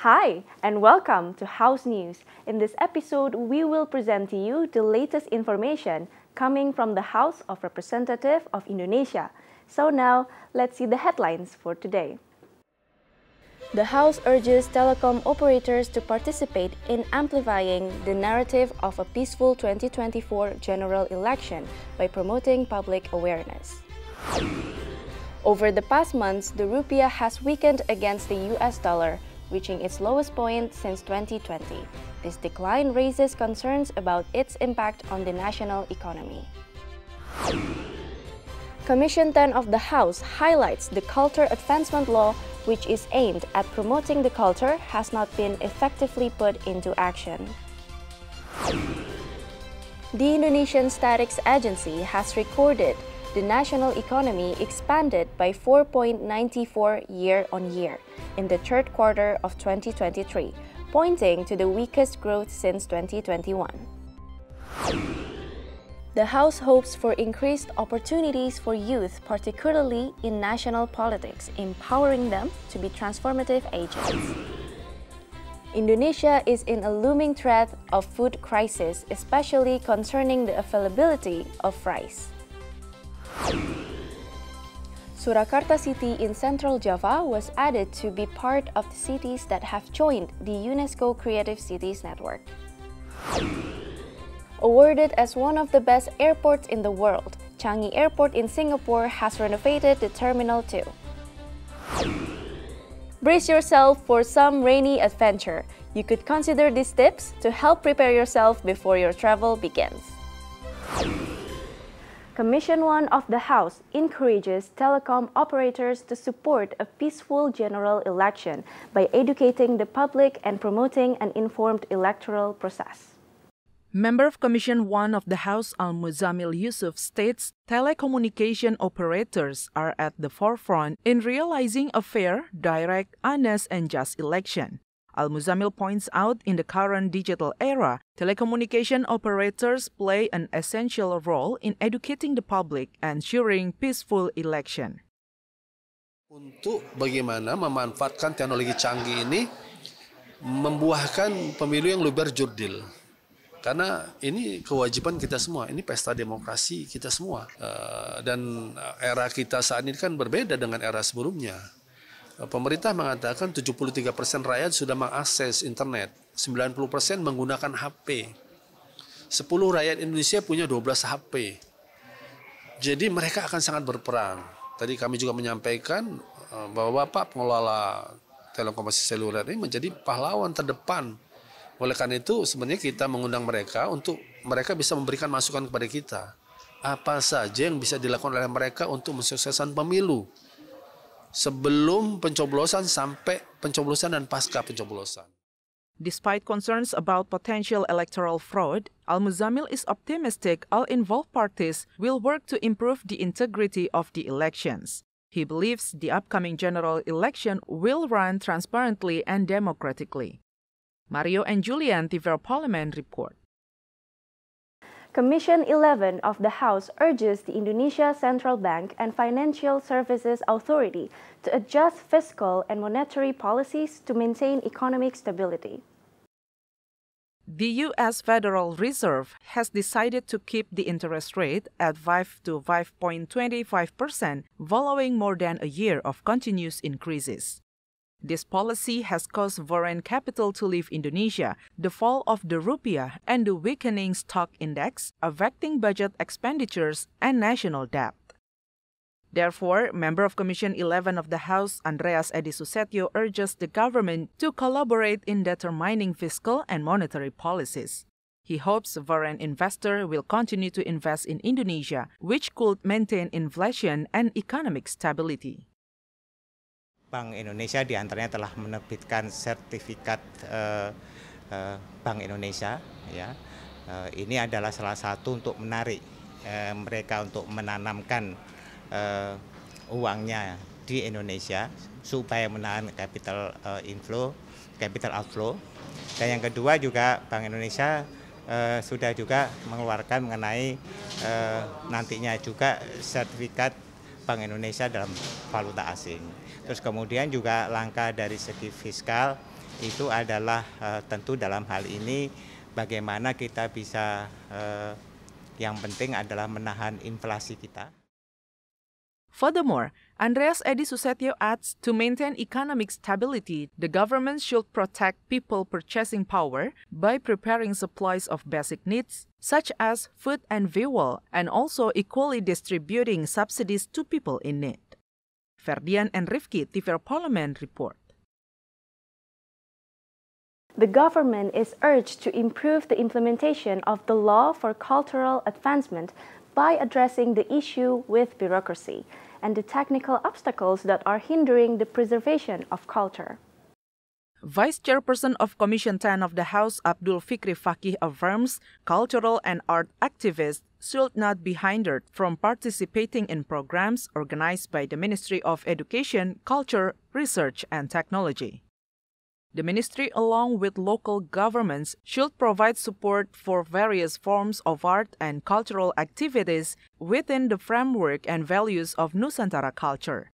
Hi, and welcome to House News. In this episode, we will present to you the latest information coming from the House of Representatives of Indonesia. So now, let's see the headlines for today. The House urges telecom operators to participate in amplifying the narrative of a peaceful 2024 general election by promoting public awareness. Over the past months, the rupiah has weakened against the US dollar, reaching its lowest point since 2020. This decline raises concerns about its impact on the national economy. Commission 10 of the House highlights the Culture Advancement Law, which is aimed at promoting the culture, has not been effectively put into action. The Indonesian Statistics Agency has recorded the national economy expanded by 4.94% year-on-year in the third quarter of 2023, pointing to the weakest growth since 2021. The House hopes for increased opportunities for youth, particularly in national politics, empowering them to be transformative agents. Indonesia is in a looming threat of food crisis, especially concerning the availability of rice. Surakarta city in Central Java was added to be part of the cities that have joined the UNESCO Creative Cities Network. Awarded as one of the best airports in the world, Changi Airport in Singapore has renovated the Terminal 2. Brace yourself for some rainy adventure. You could consider these tips to help prepare yourself before your travel begins. Commission 1 of the House encourages telecom operators to support a peaceful general election by educating the public and promoting an informed electoral process. Member of Commission 1 of the House Al-Muzammil Yusuf states telecommunication operators are at the forefront in realizing a fair, direct, honest, and just election. Al-Muzammil points out in the current digital era, telecommunication operators play an essential role in educating the public and ensuring peaceful election. Untuk bagaimana memanfaatkan teknologi canggih ini membuahkan pemilu yang lebih berjurdil. Karena ini kewajiban kita semua, ini pesta demokrasi kita semua. Dan era kita saat ini kan berbeda dengan era sebelumnya. Pemerintah mengatakan 73% rakyat sudah mengakses internet, 90% menggunakan HP. 10 rakyat Indonesia punya 12 HP. Jadi mereka akan sangat berperan. Tadi kami juga menyampaikan bahwa Bapak pengelola telekomunikasi seluler ini menjadi pahlawan terdepan. Oleh karena itu sebenarnya kita mengundang mereka untuk mereka bisa memberikan masukan kepada kita. Apa saja yang bisa dilakukan oleh mereka untuk mensukseskan pemilu. Sebelum pencoblosan sampai pencoblosan dan pasca pencoblosan. Despite concerns about potential electoral fraud, Al-Muzammil is optimistic all involved parties will work to improve the integrity of the elections. He believes the upcoming general election will run transparently and democratically. Mario and Julian, TV Parlemen report. Commission 11 of the House urges the Indonesia Central Bank and Financial Services Authority to adjust fiscal and monetary policies to maintain economic stability. The U.S. Federal Reserve has decided to keep the interest rate at 5 to 5.25% following more than a year of continuous increases. This policy has caused foreign capital to leave Indonesia, the fall of the rupiah, and the weakening stock index, affecting budget expenditures and national debt. Therefore, member of Commission 11 of the House, Andreas Edi Susetio, urges the government to collaborate in determining fiscal and monetary policies. He hopes foreign investors will continue to invest in Indonesia, which could maintain inflation and economic stability. Bank Indonesia diantaranya telah menerbitkan sertifikat Bank Indonesia. Ya, ini adalah salah satu untuk menarik mereka untuk menanamkan uangnya di Indonesia supaya menahan capital outflow. Dan yang kedua juga Bank Indonesia sudah juga mengeluarkan mengenai nantinya juga sertifikat Bank Indonesia dalam valuta asing. Terus kemudian juga langkah dari segi fiskal itu adalah tentu dalam hal ini bagaimana kita bisa yang penting adalah menahan inflasi kita. Furthermore, Andreas Edi Susetio adds, to maintain economic stability, the government should protect people purchasing power by preparing supplies of basic needs, such as food and fuel, and also equally distributing subsidies to people in need. Ferdian and Rifki, TVR Parlemen report. The government is urged to improve the implementation of the law for cultural advancement by addressing the issue with bureaucracy and the technical obstacles that are hindering the preservation of culture. Vice Chairperson of Commission 10 of the House, Abdul Fikri Fakih, affirms cultural and art activists should not be hindered from participating in programs organized by the Ministry of Education, Culture, Research and Technology. The ministry, along with local governments, should provide support for various forms of art and cultural activities within the framework and values of Nusantara culture.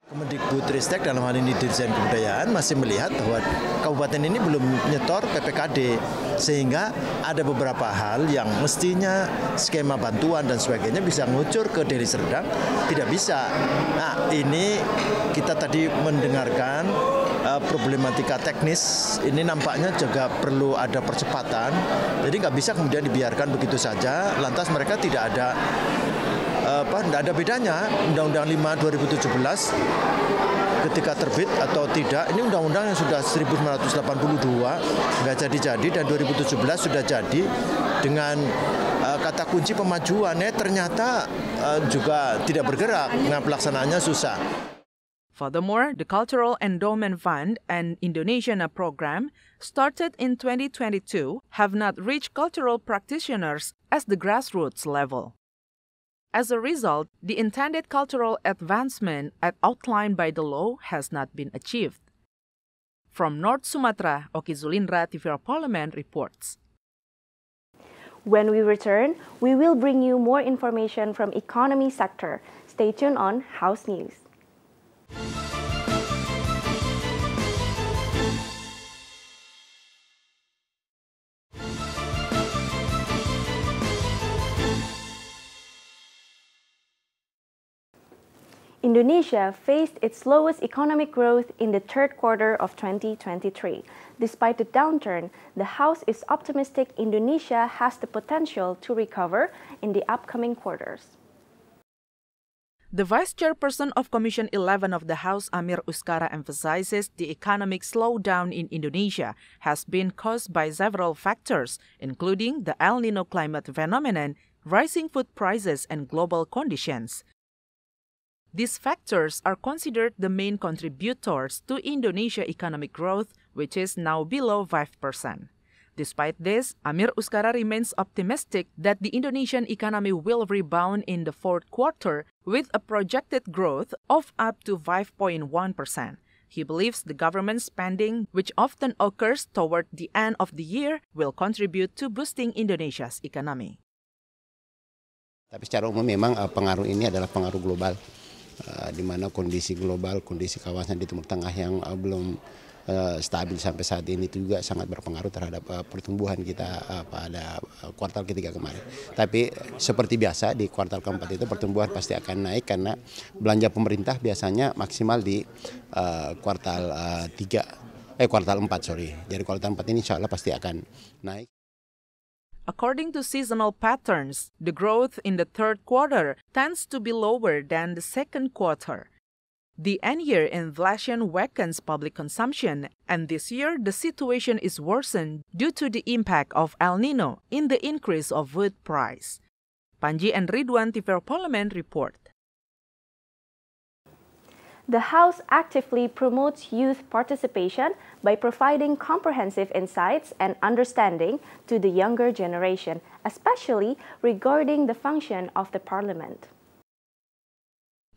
Kemendikbudristek dalam hal ini Dirjen Kebudayaan masih melihat bahwa kabupaten ini belum nyetor PPKD, sehingga ada beberapa hal yang mestinya skema bantuan dan sebagainya bisa ngucur ke Deli Serdang, tidak bisa. Nah, ini kita tadi mendengarkan problematika teknis, ini nampaknya juga perlu ada percepatan, jadi nggak bisa kemudian dibiarkan begitu saja, lantas mereka tidak ada tidak ada bedanya Undang-Undang 5 2017 ketika terbit atau tidak. Ini undang-undang yang sudah 1982 nggak jadi-jadi dan 2017 sudah jadi dengan kata kunci pemajuan, ternyata juga tidak bergerak. Nah, pelaksanaannya susah. Furthermore, the Cultural Endowment Fund and Indonesian program started in 2022 have not reached cultural practitioners at the grassroots level. As a result, the intended cultural advancement as outlined by the law has not been achieved. From North Sumatra, Oki Zulindra, TVR Parlemen reports. When we return, we will bring you more information from economy sector. Stay tuned on House News. Indonesia faced its lowest economic growth in the third quarter of 2023. Despite the downturn, the House is optimistic Indonesia has the potential to recover in the upcoming quarters. The Vice Chairperson of Commission 11 of the House, Amir Uskara, emphasizes the economic slowdown in Indonesia has been caused by several factors, including the El Nino climate phenomenon, rising food prices, and global conditions. These factors are considered the main contributors to Indonesia economic growth, which is now below 5%. Despite this, Amir Uskara remains optimistic that the Indonesian economy will rebound in the fourth quarter with a projected growth of up to 5.1%. He believes the government spending, which often occurs toward the end of the year, will contribute to boosting Indonesia's economy. Tapi secara umum memang pengaruh ini adalah pengaruh global. Di mana kondisi global, kondisi kawasan di Timur Tengah yang belum stabil sampai saat ini itu juga sangat berpengaruh terhadap pertumbuhan kita pada kuartal ketiga kemarin. Tapi seperti biasa di kuartal keempat itu pertumbuhan pasti akan naik karena belanja pemerintah biasanya maksimal di kuartal 4. Jadi kuartal 4 ini insya Allah pasti akan naik. According to seasonal patterns, the growth in the third quarter tends to be lower than the second quarter. The end-year inflation weakens public consumption, and this year the situation is worsened due to the impact of El Nino in the increase of food price. Panji and Ridwan, TVR Parlemen report. The House actively promotes youth participation by providing comprehensive insights and understanding to the younger generation, especially regarding the function of the Parliament.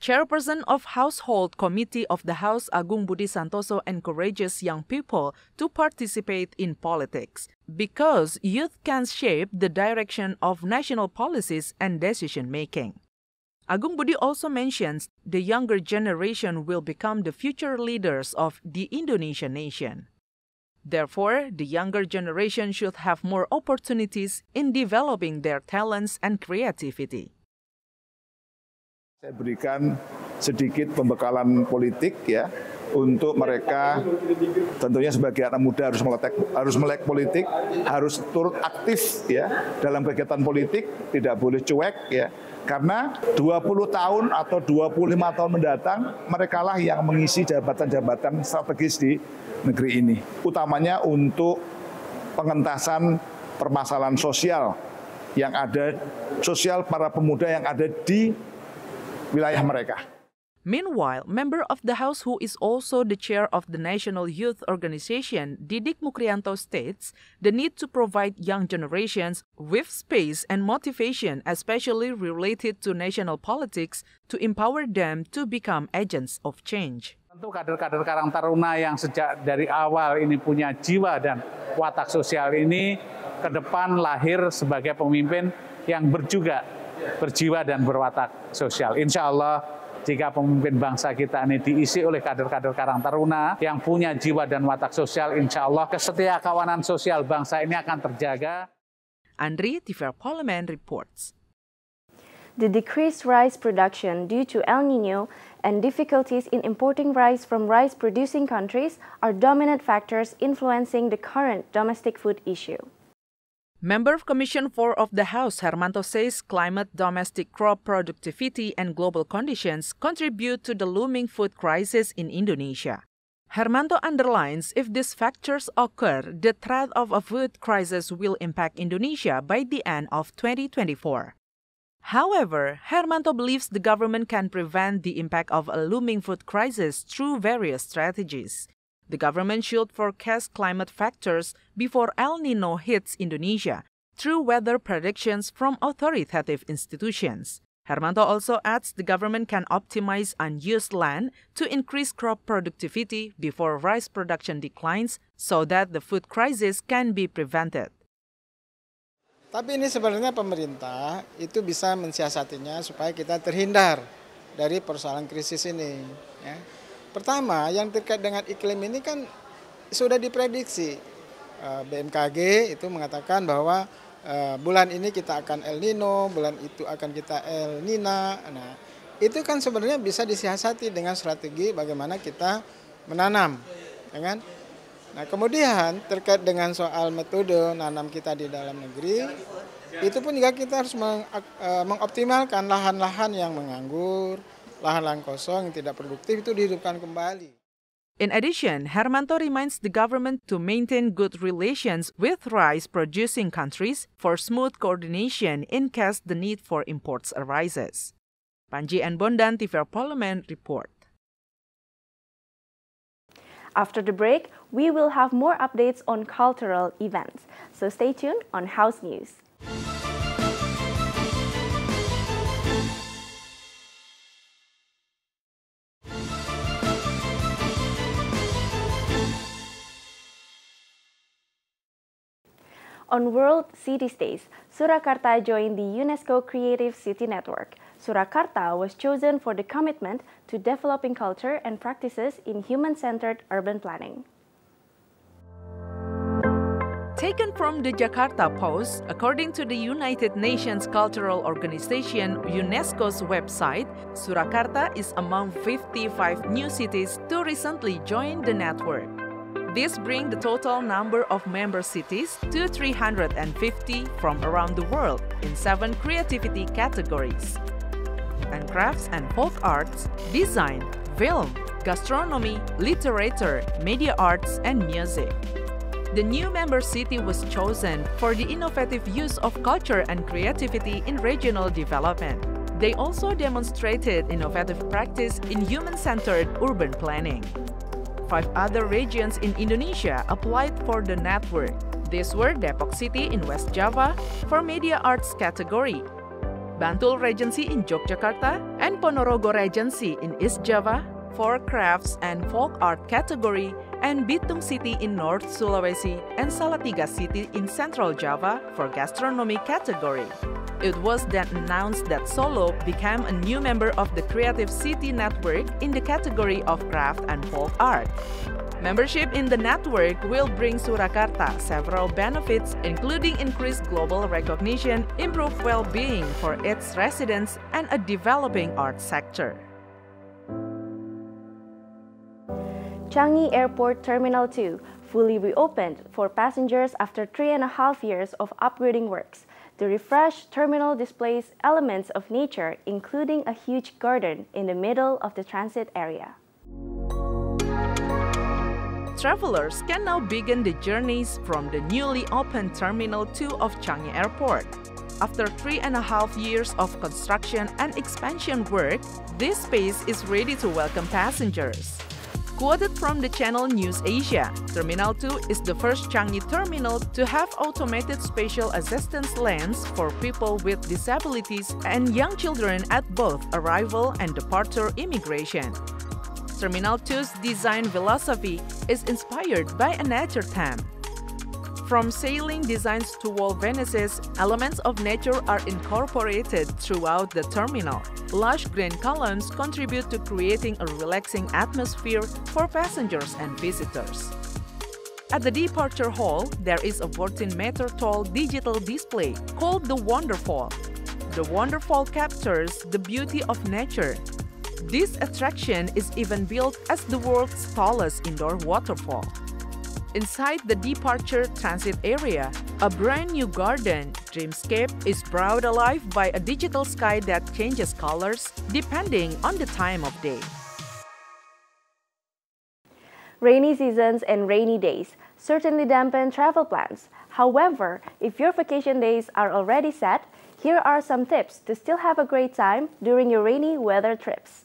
Chairperson of Household Committee of the House, Agung Budi Santoso, encourages young people to participate in politics because youth can shape the direction of national policies and decision-making. Agung Budi also mentions the younger generation will become the future leaders of the Indonesian nation. Therefore, the younger generation should have more opportunities in developing their talents and creativity. Saya berikan sedikit pembekalan politik ya untuk mereka, tentunya sebagai anak muda harus melek politik, harus turut aktif ya dalam kegiatan politik, tidak boleh cuek ya. Karena 20 tahun atau 25 tahun mendatang merekalah yang mengisi jabatan-jabatan strategis di negeri ini. Utamanya untuk pengentasan permasalahan sosial yang ada, sosial para pemuda yang ada di wilayah mereka. Meanwhile, member of the House who is also the chair of the National Youth Organization, Didik Mukrianto, states the need to provide young generations with space and motivation, especially related to national politics, to empower them to become agents of change. Tentu kader-kader Karang Taruna yang sejak dari awal ini punya jiwa dan watak sosial ini ke depan lahir sebagai pemimpin yang berjiwa dan berwatak sosial. Insya Allah jika pemimpin bangsa kita ini diisi oleh kader-kader Karang Taruna yang punya jiwa dan watak sosial, insya Allah kesetiakawanan sosial bangsa ini akan terjaga. Andri, TV Parlemen reports. The decreased rice production due to El Niño and difficulties in importing rice from rice-producing countries are dominant factors influencing the current domestic food issue. Member of Commission 4 of the House, Hermanto, says climate, domestic crop productivity, and global conditions contribute to the looming food crisis in Indonesia. Hermanto underlines if these factors occur, the threat of a food crisis will impact Indonesia by the end of 2024. However, Hermanto believes the government can prevent the impact of a looming food crisis through various strategies. The government should forecast climate factors before El Niño hits Indonesia through weather predictions from authoritative institutions. Hermanto also adds the government can optimize unused land to increase crop productivity before rice production declines so that the food crisis can be prevented. Tapi ini sebenarnya pemerintah itu bisa mensiasatinya supaya kita terhindar dari persoalan krisis ini. Ya. Pertama, yang terkait dengan iklim ini kan sudah diprediksi. BMKG itu mengatakan bahwa bulan ini kita akan El Niño, bulan itu akan kita El Nina. Nah, itu kan sebenarnya bisa disiasati dengan strategi bagaimana kita menanam. Ya kan? Nah, kemudian terkait dengan soal metode nanam kita di dalam negeri, itu pun juga kita harus mengoptimalkan lahan-lahan yang menganggur, lahan-lahan kosong yang tidak produktif itu dihidupkan kembali. In addition, Hermanto reminds the government to maintain good relations with rice-producing countries for smooth coordination in case the need for imports arises. Panji and Bondan, TV Parlemen report. After the break, we will have more updates on cultural events. So stay tuned on House News. On World City Days, Surakarta joined the UNESCO Creative City Network. Surakarta was chosen for the commitment to developing culture and practices in human-centered urban planning. Taken from the Jakarta Post, according to the United Nations Cultural Organization UNESCO's website, Surakarta is among 55 new cities to recently join the network. This brings the total number of member cities to 350 from around the world in 7 creativity categories: handcrafts and folk arts, design, film, gastronomy, literature, media arts, and music. The new member city was chosen for the innovative use of culture and creativity in regional development. They also demonstrated innovative practice in human-centered urban planning. 5 other regions in Indonesia applied for the network. These were Depok City in West Java for media arts category, Bantul Regency in Yogyakarta, and Ponorogo Regency in East Java for crafts and folk art category, and Bitung City in North Sulawesi and Salatiga City in Central Java for gastronomy category. It was then announced that Solo became a new member of the Creative City Network in the category of craft and folk art. Membership in the network will bring Surakarta several benefits, including increased global recognition, improved well-being for its residents, and a developing art sector. Changi Airport Terminal 2 fully reopened for passengers after 3.5 years of upgrading works. The refreshed terminal displays elements of nature, including a huge garden in the middle of the transit area. Travelers can now begin the journeys from the newly opened Terminal 2 of Changi Airport. After 3.5 years of construction and expansion work, this space is ready to welcome passengers. Quoted from the channel News Asia, Terminal 2 is the first Changi terminal to have automated spatial assistance lanes for people with disabilities and young children at both arrival and departure immigration. Terminal 2's design philosophy is inspired by a nature theme. From sailing designs to wall vanities, elements of nature are incorporated throughout the terminal. Lush green columns contribute to creating a relaxing atmosphere for passengers and visitors. At the departure hall, there is a 14-meter tall digital display called the Wonderfall. The Wonderfall captures the beauty of nature. This attraction is even built as the world's tallest indoor waterfall. Inside the departure transit area, a brand new garden, Dreamscape, is brought alive by a digital sky that changes colors depending on the time of day. Rainy seasons and rainy days certainly dampen travel plans. However, if your vacation days are already set, here are some tips to still have a great time during your rainy weather trips.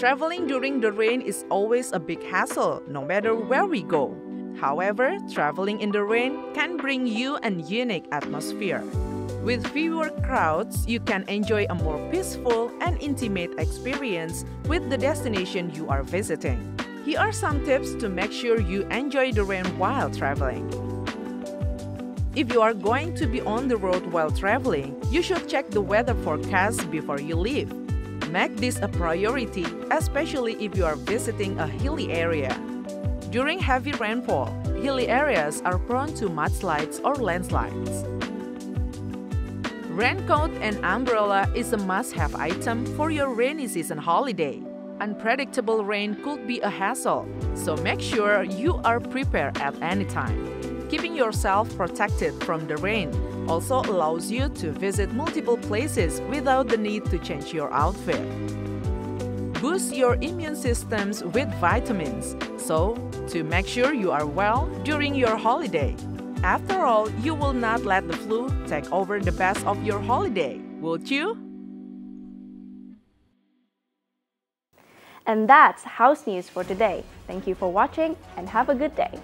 Traveling during the rain is always a big hassle, no matter where we go. However, traveling in the rain can bring you a unique atmosphere. With fewer crowds, you can enjoy a more peaceful and intimate experience with the destination you are visiting. Here are some tips to make sure you enjoy the rain while traveling. If you are going to be on the road while traveling, you should check the weather forecast before you leave. Make this a priority, especially if you are visiting a hilly area. During heavy rainfall, hilly areas are prone to mudslides or landslides. Raincoat and umbrella is a must-have item for your rainy season holiday. Unpredictable rain could be a hassle, so make sure you are prepared at any time. Keeping yourself protected from the rain also allows you to visit multiple places without the need to change your outfit. Boost your immune systems with vitamins, so to make sure you are well during your holiday. After all, you will not let the flu take over the best of your holiday, would you? And that's House News for today. Thank you for watching and have a good day.